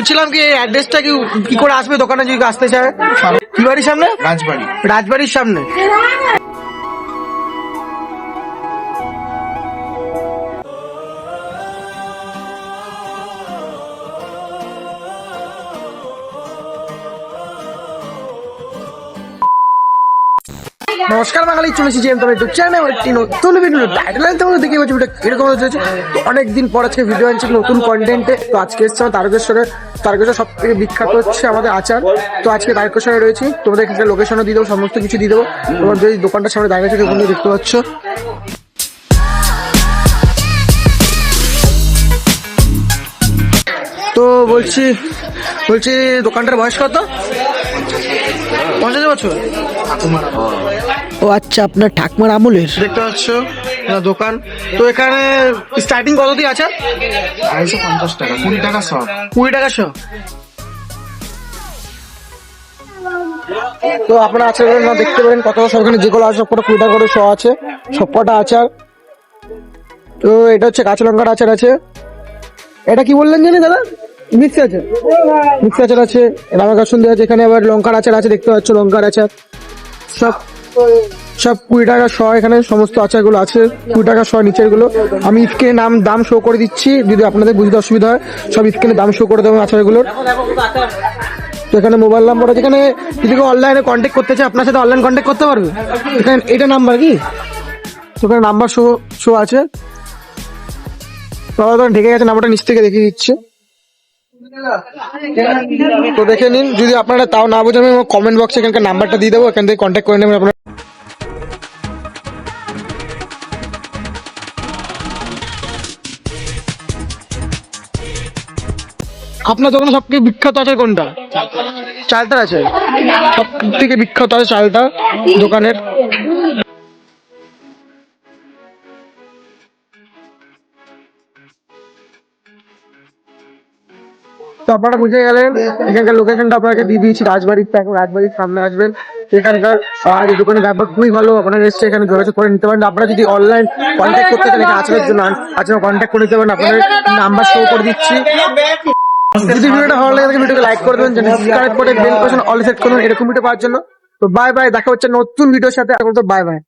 বুঝছিলাম কি অ্যাড্রেসটা কি করে আসবে দোকানে যদি আসতে চায়? কি বাড়ির সামনে? রাজবাড়ির সামনে। নমস্কার বাঙালি, চলে এসেছি তোমার ইউটিউব চ্যানেল একটি নতুন ভিডিও। টাইটেল তোমাদের দেখে পাচ্ছি ভিডিও এরকম হচ্ছে। তো অনেকদিন পর আজকে ভিডিও আনছি নতুন কন্টেন্টে। তো আজকে এসছে তারকেশ্বর সব থেকে বিখ্যাত হচ্ছে আমাদের আচার। তো আজকে তারকেশ্বরে রয়েছি, তোমাদের এখানে লোকেশনও দিয়ে দেবো, সমস্ত কিছু দিয়ে দেবো। তোমার যদি দোকানটার সামনে দাঁড়িয়ে আছে ওখানে দেখতে পাচ্ছ। তো বলছি দোকানটার বয়স কত? 50 বছর। ও আচ্ছা, আপনার ঠাকুমার আমলের দেখতে পাচ্ছ দোকান। তো এখানে স্টার্টিং কত দিয়ে আছে? 250 টাকা, 20 টাকা সব। 20 টাকা সব। তো আপনারা আচার না দেখতে পারেন কত সব, এখানে যেগুলো আছে সবকটা 20 টাকা করে শ আছে, সবকটা আচার। তো এটা হচ্ছে কাঁচা লঙ্কার আচার আছে। এটা কি বললেন জানি দাদা? মিক্সি আচার আছে, রামা কাসুন দেওয়া আছে। এখানে আবার লঙ্কার আচার আছে, দেখতে পাচ্ছ লঙ্কার আচার। সব 20 টাকা শ। এখানে সমস্ত আচারগুলো আছে 20 টাকা শ। নিচের গুলো আমি স্ক্রিনে দাম শো করে দিচ্ছি, যদি আপনাদের বুঝতে অসুবিধা হয় সব স্ক্রিনে দাম শো করে দেবো আচারগুলোর। তো এখানে মোবাইল নাম্বার আছে, এখানে যদি কেউ অনলাইনে কন্ট্যাক্ট করতে চায় আপনার সাথে অনলাইন কন্ট্যাক্ট করতে পারবে। এখানে এটা নাম্বার কি? তো এখানে নাম্বার শো আছে। ঢেকে গেছে, নাম্বারটা নিচ থেকে দেখিয়ে দিচ্ছে। তো দেখে নিন, যদি আপনারা তাও না বোঝেন আমি কমেন্ট বক্সে এখানকার নাম্বারটা দিয়ে দেবো, এখান থেকে কন্ট্যাক্ট করে নেবেন আপনারা। আপনার দোকানে সব থেকে বিখ্যাত আছে কোনটা? চালটা আছে সব থেকে বিখ্যাত আছে চালটা দোকানের। তো আপনারা বুঝে গেলেন, এখানকার লোকেশনটা আপনাকে দিয়ে দিয়েছি। রাজবাড়ির সামনে আসবেন। এখানকার এই দোকানের ব্যাপার খুবই ভালো। আপনারা এসে এখানে যোগাযোগ করে নিতে পারেন। আপনারা যদি অনলাইন কন্ট্যাক্ট করতে চান এখানে আচারের জন্য, আচার কন্ট্যাক্ট করে নিতে পারেন। আপনাদের নাম্বার শো করে দিচ্ছি। যদি ভিডিওটা ভালো লাগে ভিডিওকে লাইক করে দেবেন, সাবস্ক্রাইব করে বেল বাটন অল সেট করুন এরকম ভিডিও পাওয়ার জন্য। তো বাই বাই, দেখা হচ্ছে নতুন ভিডিওর সাথে। এখন তো বাই বাই।